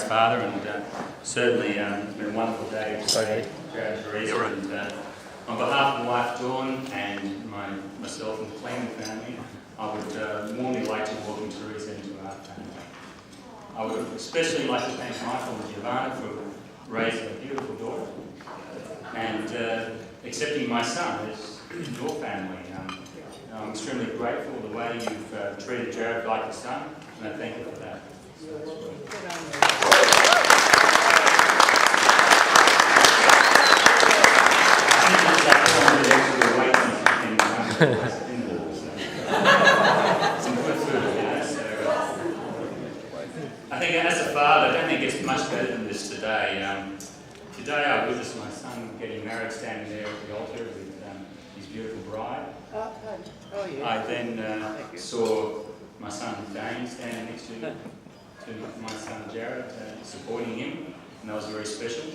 father, and certainly it's been a wonderful day to see Jared and Teresa. And on behalf of my wife Dawn and myself and the Kleeman family, I would warmly like to welcome Teresa into our family. I would especially like to thank Michael and Giovanna for raising a beautiful daughter and accepting my son as your family. I'm extremely grateful for the way you've treated Jared like a son, and I thank you for that. I think as a father, I don't think it gets much better than this today. Today I witnessed my son getting married, standing there at the altar with his beautiful bride. I then saw my son Dane standing next to my son Jared, supporting him, and that was very special.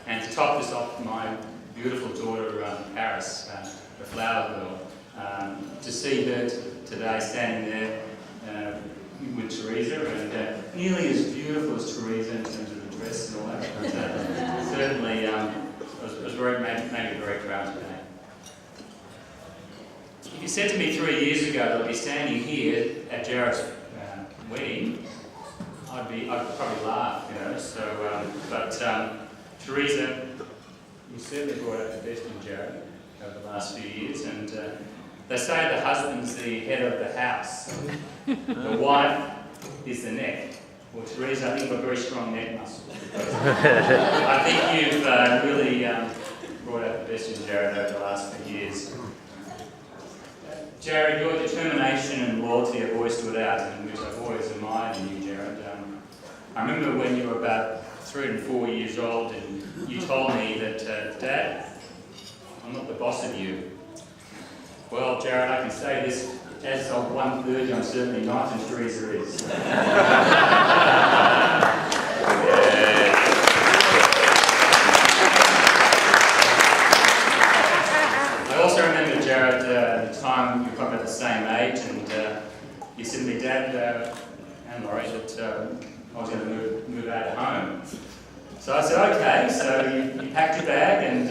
And to top this off, my beautiful daughter Paris, the flower girl, to see her today standing there with Teresa, and nearly as beautiful as Teresa in terms of the dress and all that. But, certainly, was made me very proud today. If you said to me 3 years ago that I'd be standing here at Jared's wedding, I'd probably laugh, you know. So, but Teresa, you certainly brought out the best in Jared over the last few years, and they say the husband's the head of the house, the wife is the neck. Well, Teresa, I think you've got very strong neck muscles. I think you've really brought out the best in Jared over the last few years. Jared, your determination and loyalty have always stood out, and which I've always admired in you, Jared. I remember when you were about 3 and 4 years old, and you told me that, Dad, I'm not the boss of you. Well, Jared, I can say this, as of 1:30, I'm certainly not, and Teresa is. I also remember, Jared, at the time you were probably about the same age, and you said to me, Dad and Laurie, that I was going to move out of home. So I said, okay, so you packed your bag, and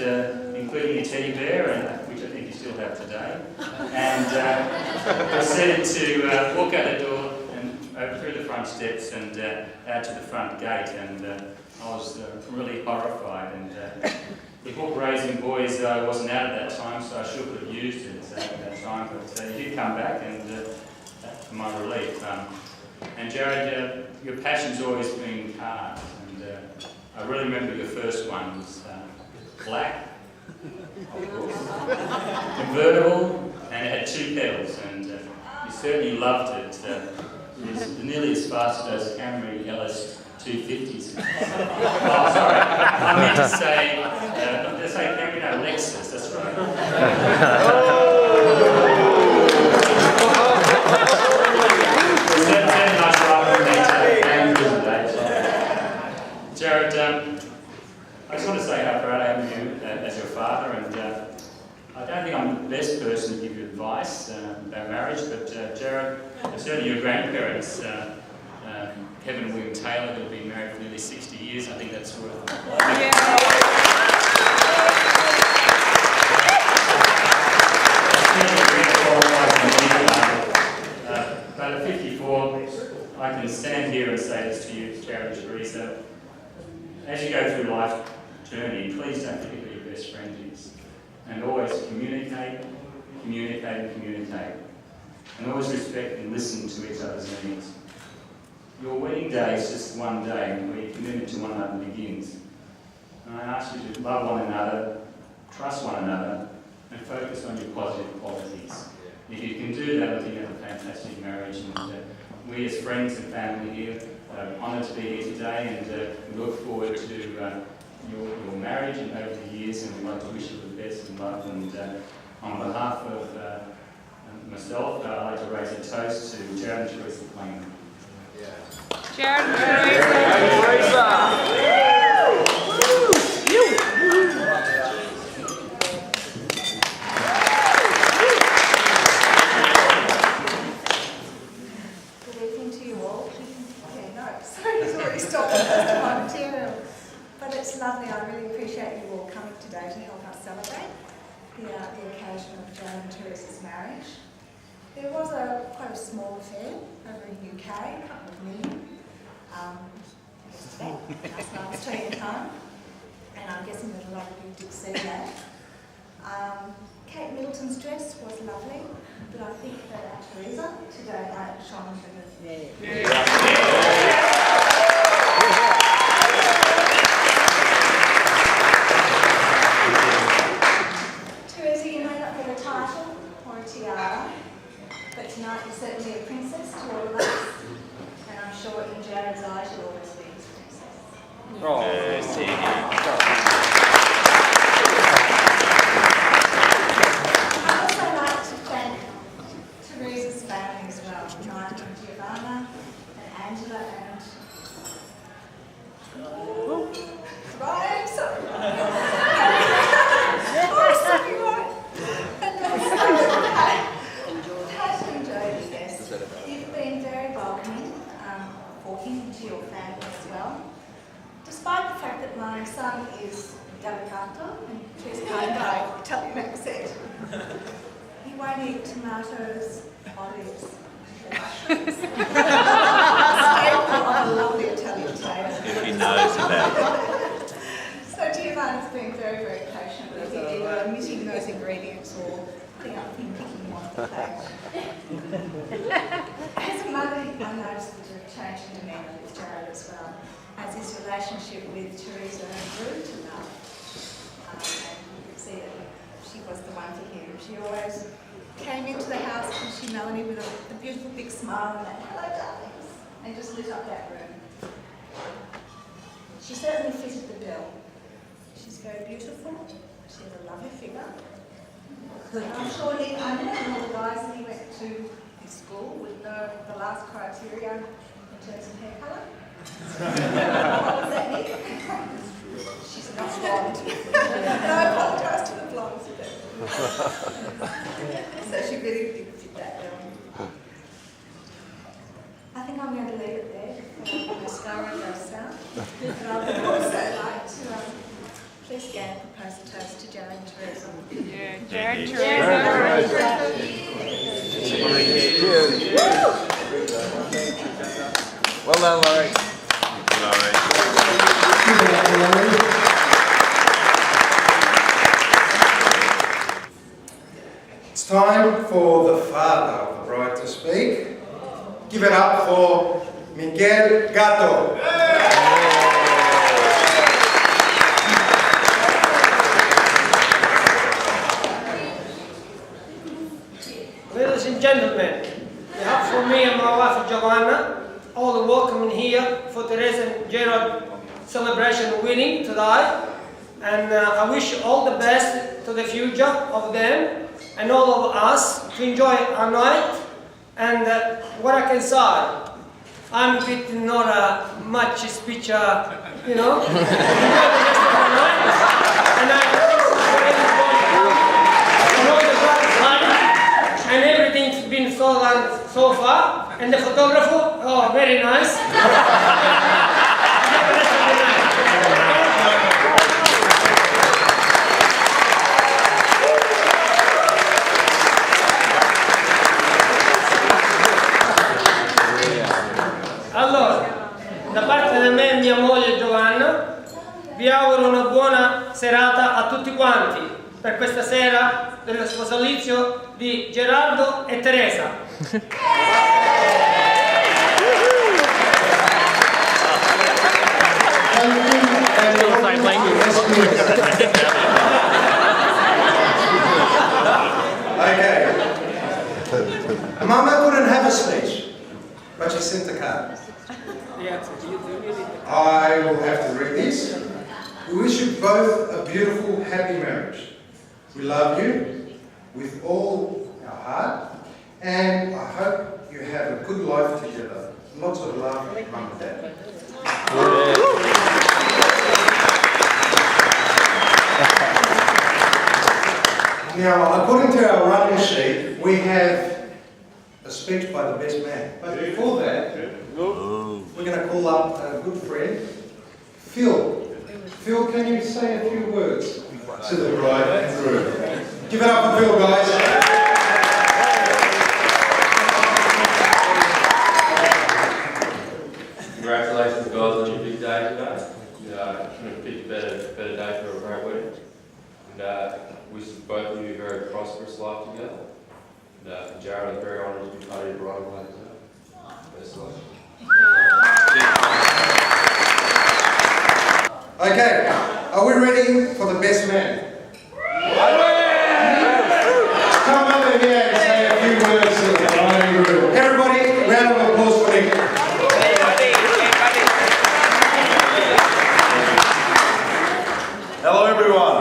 including your teddy bear, and which I think you still have today, and proceeded to walk out the door and over through the front steps and out to the front gate, and I was really horrified. And the book Raising Boys wasn't out at that time, so I should have used it at that time, but you did come back, and to my relief. And Jared, your passion's always been cars, and I really remember your first one was black, of course, convertible, and it had 2 pedals, and you certainly loved it. It's nearly as fast as those Camry LS 250s. Oh, sorry, I meant to say, Camry, no, Lexus, that's right. Jared, I just want to say how proud I am of you as your father, and I don't think I'm the best person to give you advice about marriage, but Jared, certainly your grandparents, Kevin and William Taylor, who have been married for nearly 60 years, I think that's worth But at 54, I can stand here and say this to you, Jared and Teresa. As you go through life's journey, please don't forget who your best friend is. And always communicate, and always respect and listen to each other's needs. Your wedding day is just one day where your commitment to one another begins. And I ask you to love one another, trust one another, and focus on your positive qualities. If you can do that, I think you have a fantastic marriage. And we as friends and family here are honoured to be here today, and we look forward to your marriage and over the years, and we'd like to wish you the best in love. And on behalf of myself, I'd like to raise a toast to Jared and Teresa Kleeman. Jared and Teresa. Good evening to you all. Okay, no, sorry, he's already stopped. celebrate the occasion of Jared and Teresa's marriage. There was quite a small affair over in the UK, a couple of million, yesterday, that's last Australian time, and I'm guessing that a lot of you did see that. Kate Middleton's dress was lovely, but I think that Teresa today shone for her. Teresa, you may not get a title or a tiara, but tonight you're certainly a princess to all of us, and I'm sure in Jared's eyes you'll always be his princess. I'd also like to thank Teresa's family as well, Mike and Giovanna and Angela and Ryan, sorry. Oh, sorry, Ryan. And also Pat and Jodie, yes. You've been very welcoming, walking into your family as well. Despite the fact that my son is delicato and she's kind of Italian accent, he won't eat tomatoes, olives, and mushrooms. Staple of a lovely Italian table. He knows about it. So Giovanna's been very, very patient with you, either omitting those ingredients or putting up and picking them off the plate. As a mother, I noticed that you've changed in demeanour with Jared as well, as his relationship with Teresa grew to love. And you could see that she was the one for him. She always came into the house and she Melanie with a beautiful big smile and that, hello darlings, and just lit up that room. She certainly fitted the bill. She's very beautiful, she has a lovely figure. I'm sure Nick Onion and all the guys that he went to his school would know the last criteria in terms of hair colour. What was that, Nick? She's not blonde. And I apologise to the blondes a bit. So she really did fit that bill. I think I'm going to leave it there before the mascara goes down. But I would also like to please again propose a toast to Jared and Teresa. Jared and Teresa. Well done, Laurie. It's time for the father of the bride to speak. Give it up for Miguel Gato. Ladies and gentlemen, on behalf of me and my wife Giovanna, all the welcome here for Teresa and Gerard celebration wedding today, and I wish all the best to the future of them and all of us to enjoy our night. And what I can say, I'm a bit not much speech, you know. Enjoy the rest of the night, and and everything's been so done so far, and the photographer, oh, very nice. Allora, da parte di me e mia moglie Giovanna, vi auguro una buona serata a tutti quanti per questa sera dello sposalizio di Gerardo e Teresa. Okay. Mama couldn't have a speech, but she sent a card. I will have to read this. We wish you both a beautiful, happy marriage. We love you with all our heart, and I hope you have a good life together. Lots of love, Mum and Dad. Now, according to our running sheet, we have a speech by the best man. But before that, we're going to call up a good friend, Phil. Phil, can you say a few words? to the bride and groom. Give it up for Phil, guys. Congratulations, guys, on your big day today. Couldn't have picked a better day for a great wedding. And wish both of you a very prosperous life together. And Jared, I'm very honoured to be part of your bridal wedding today. Best of luck. Okay, are we ready for the best man? Come over here and say a few words to the bride and groom. Everybody, round of applause for Nick. Hello everyone.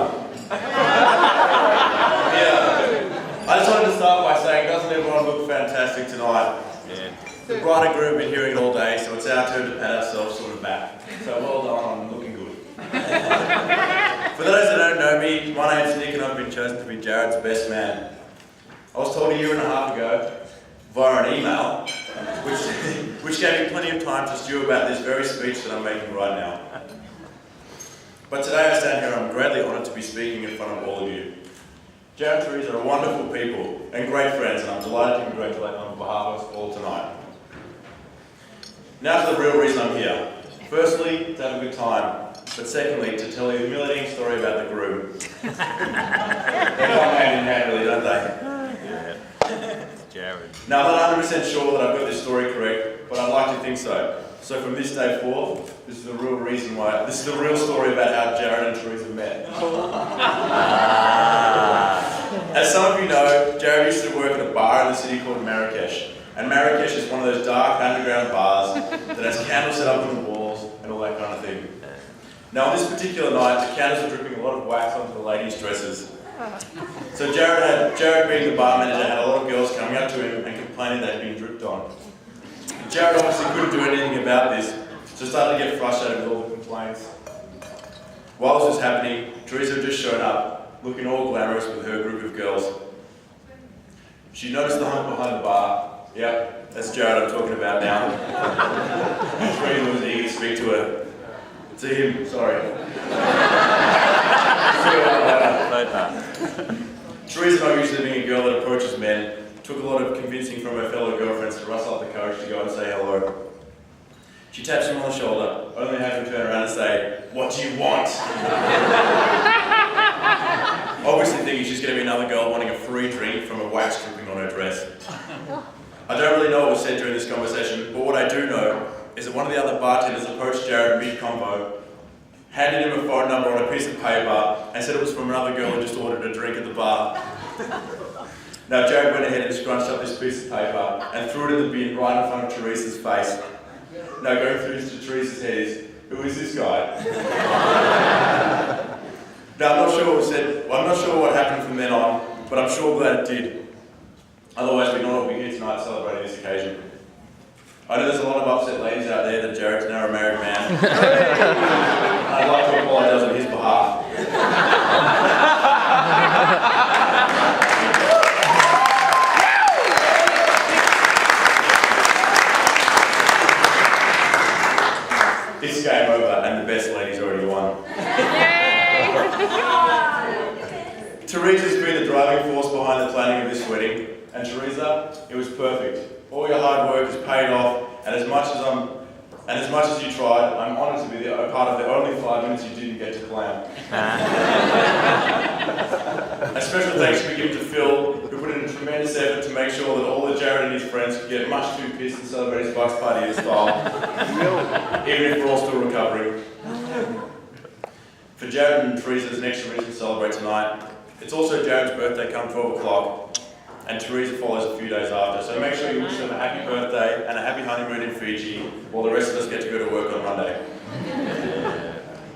I just wanted to start by saying, doesn't everyone look fantastic tonight? Yeah. The bride and groom have been hearing it all day, so it's our turn to pat ourselves sort of back. So well done, I'm looking good. For those that don't know me, my name's Nick and I've been chosen to be Jared's best man. I was told a year and a half ago, via an email, which gave me plenty of time to stew about this very speech that I'm making right now. But today I stand here and I'm greatly honoured to be speaking in front of all of you. Jared and Teresa are wonderful people and great friends, and I'm delighted to congratulate them on behalf of us all tonight. Now to the real reason I'm here. Firstly, to have a good time, but secondly, to tell you a humiliating story about the groom. They come hand in hand really, don't they? Yeah. Jared. Now, I'm not 100% sure that I've got this story correct, but I'd like to think so. So from this day forth, this is the real reason why, this is the real story about how Jared and Teresa met. As some of you know, Jared used to work at a bar in the city called Marrakesh. And Marrakesh is one of those dark underground bars that has candles set up on the walls and all that kind of thing. Now on this particular night, the candles were dripping a lot of wax onto the ladies' dresses. So Jared being the bar manager, had a lot of girls coming up to him and complaining they'd been dripped on. Jared obviously couldn't do anything about this, so started to get frustrated with all the complaints. While this was happening, Teresa had just shown up, looking all glamorous with her group of girls. She noticed the hunk behind the bar. Yep, that's Jared I'm talking about now. Teresa was eager to speak to her. To him, sorry. Teresa, not usually being a girl that approaches men, took a lot of convincing from her fellow girlfriends to rustle up the courage to go and say hello. She taps him on the shoulder, only having to turn around and say, "What do you want?" Obviously thinking she's going to be another girl wanting a free drink from a wax dripping on her dress. I don't really know what was said during this conversation, but what I do know is that one of the other bartenders approached Jared mid-combo, handed him a phone number on a piece of paper, and said it was from another girl who just ordered a drink at the bar. Now Jared went ahead and scrunched up this piece of paper and threw it in the bin right in front of Teresa's face. Now going through to Teresa's head is, who is this guy? Now I'm not sure what was said, well, I'm not sure what happened from then on, but I'm sure glad it did. Otherwise we'd not all be here tonight celebrating this occasion. I know there's a lot of upset ladies out there that Jared's now a married man. I'd like to apologise on his behalf. It's game over and the best lady's already won. Teresa's been the driving force behind the planning of this wedding, and Teresa, it was perfect. All your hard work is paid off, and as much as you tried, I'm honoured to be a part of the only 5 minutes you didn't get to clam. A special thanks we give to Phil, who put in a tremendous effort to make sure that all the Jared and his friends could get much too pissed and celebrate his bucks party in style, even if we're all still recovering. For Jared and Teresa, there's an extra reason to celebrate tonight. It's also Jared's birthday come 12 o'clock, and Teresa follows a few days after, so make sure you wish them a happy birthday and a happy honeymoon in Fiji, while the rest of us get to go to work on Monday.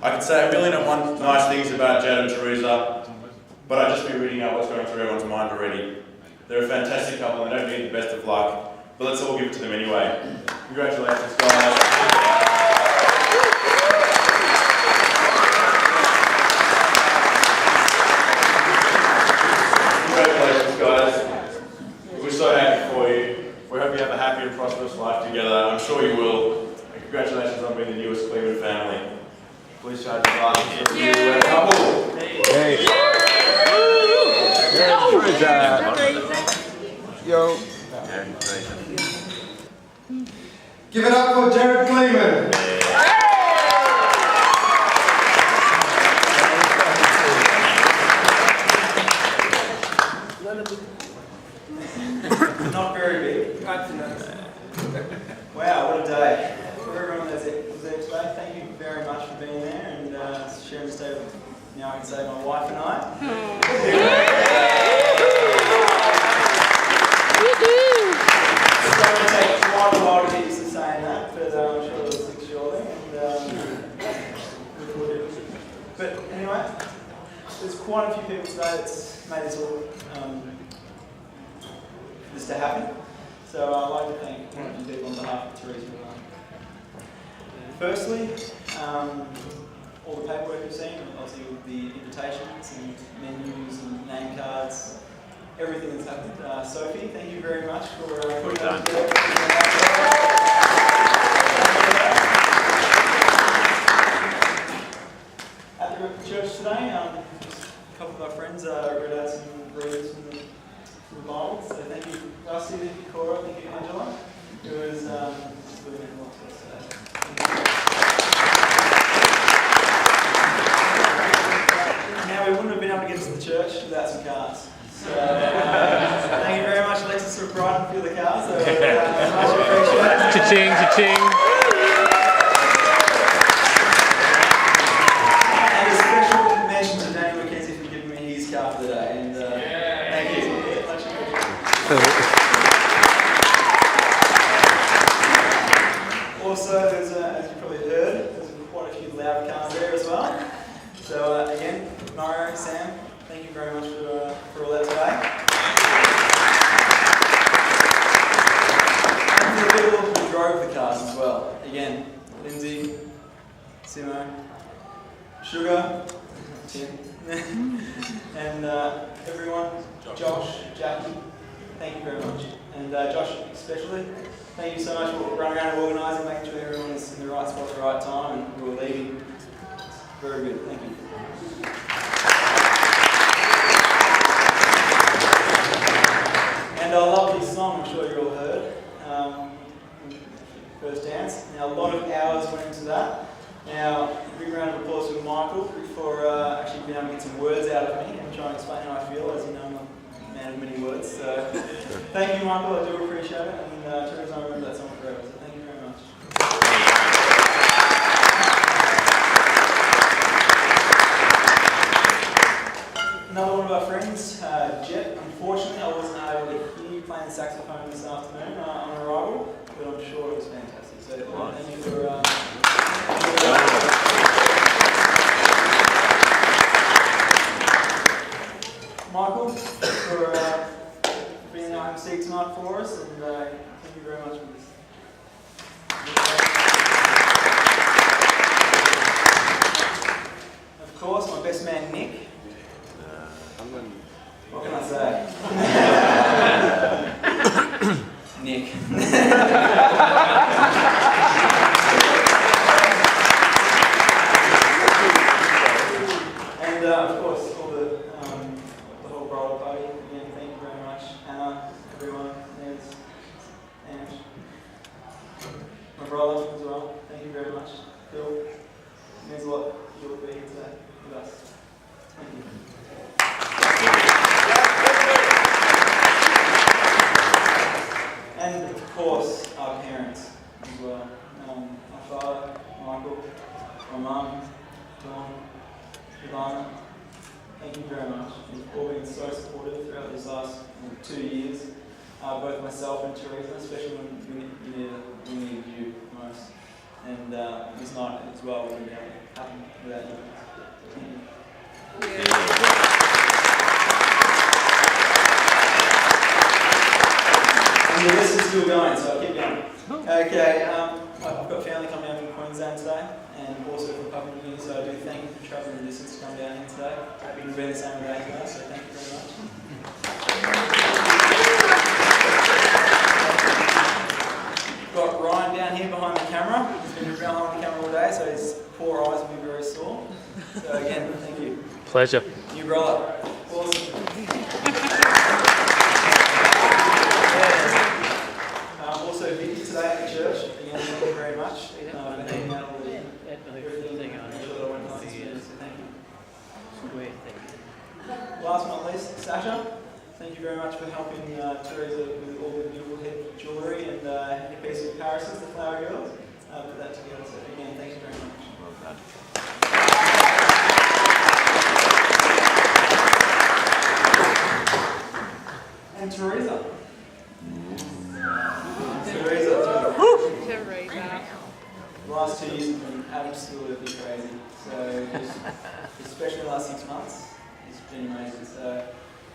I could say a million and one nice things about Jared and Teresa, but I'd just be reading out what's going through everyone's mind already. They're a fantastic couple and they don't need the best of luck, but let's all give it to them anyway. Congratulations, guys. Congratulations, guys. We're so happy for you. We hope you have a happy and prosperous life together. I'm sure you will. And congratulations on being the newest Kleeman family. Please charge the glass for the new couple. Yo. Give it up for Teresa Kleeman. Not very big. Wow, what a day. For everyone that's there today, thank you very much for being there and sharing this day with, now I can say, my wife and I. It's going to take quite a while to get used to saying that, but I'm sure it'll stick shortly. But anyway, there's quite a few people today that's made this all this to happen. So I'd like to thank one of you people on behalf of Teresa. Firstly, all the paperwork you've seen, obviously with the invitations and menus and name cards, everything that's happened. Sophie, thank you very much for putting that together. At the church today, a couple of our friends read out some readings from the Bible, so thank you, Rusty, thank you, Cora, thank you, Angela, who is really involved with us today. Now, we wouldn't have been able to get to the church without some cards. So, thank you very much, Alexis, for providing a few of the cards. So, much appreciated. Cha-ching, cha-ching. And a special mention to Danny McKenzie for giving me his card for the day. And thank you. Much appreciated. Also, there's, as you probably heard, there's quite a few loud cards there as well. So again, Mario, Sam, thank you very much for all that today. And for the people who drove the cars as well. Again, Lindsay, Simo, Sugar, Tim, and everyone, Josh, Jackie, thank you very much. And Josh especially, thank you so much for running around and organising, making sure everyone is in the right spot at the right time and we're leaving. Very good, thank you. And I love this song, I'm sure you all heard. First dance. Now a lot of hours went into that. Now, a big round of applause for Michael for actually being able to get some words out of me and try and explain how I feel. As you know, I'm a man of many words. So thank you, Michael, I do appreciate it. And Teresa, I remember that song forever, so thank you very much. Another one of our friends, Jet. Unfortunately, I wasn't able to hear you playing the saxophone this afternoon on arrival, but I'm sure it was fantastic. So thank you for Michael for being our MC tonight for us, and thank you very much for this. Of course, my best man Nick. What can I say? Nick. And of course, all the whole bridal party. Again, thank you very much, Anna, everyone, Nez, Ange, my brother as well. Thank you very much, Phil. It means a lot for you to be here today with us. Thank you. And of course, our parents as well. My father, Michael, my mum, Dawn, Ivana. Thank you very much. You've all been so supportive throughout these last 2 years. Both myself and Teresa, especially when we needed you most. And this night as well wouldn't be able to happen without you. Thank you. And the list is still going, so I'll keep going. Okay, I've got family coming down from Queensland today, and also from Papua New Guinea, so I do thank you for travelling the distance to come down here today. Happy to be the same day today, so thank you very much. Got Ryan down here behind the camera. He's been behind the camera all day, so his poor eyes will be very sore. So again, thank you. Pleasure. New brother. Awesome. Sasha. Thank you very much for helping Teresa with all the beautiful head jewellery and your piece of Paris, the Flower Girls. Put that together. So again, thank you very much. Well done. And Teresa. Teresa. The last 2 years have been absolutely crazy. So, especially the last 6 months, it's been amazing. So,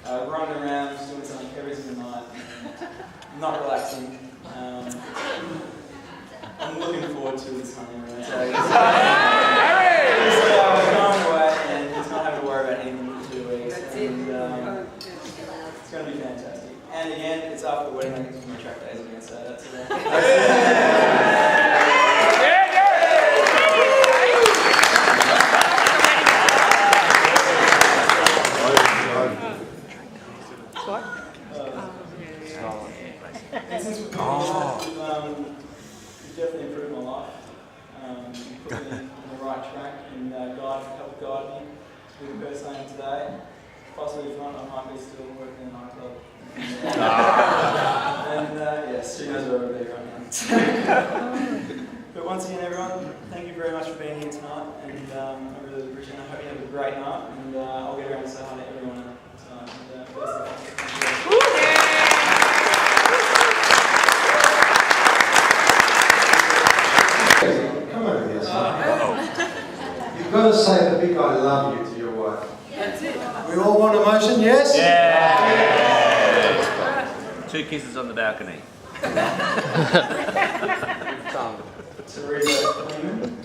running around, just doing something every single night, not relaxing. I'm looking forward to this honeymoon. So, we're going away and just not having to worry about anything for 2 weeks. And, it's going to be fantastic. And again, it's after the wedding, I get to my track days again, so that's it. And since we've been here, it's definitely improved my life. Put me on the right track and helped guide me to be the person I am today. Possibly if not, I might be still working in a nightclub. And yes, she knows where I'll be right now. But once again, everyone, thank you very much for being here tonight, and I really appreciate it. I hope you have a great night, and I'll get around and say hi to everyone tonight. And, best of luck. Come over here, son. You've got to say the big I love you to your wife. That's it. We all want emotion, yes? Yeah. 2 kisses on the balcony. Teresa Kleeman.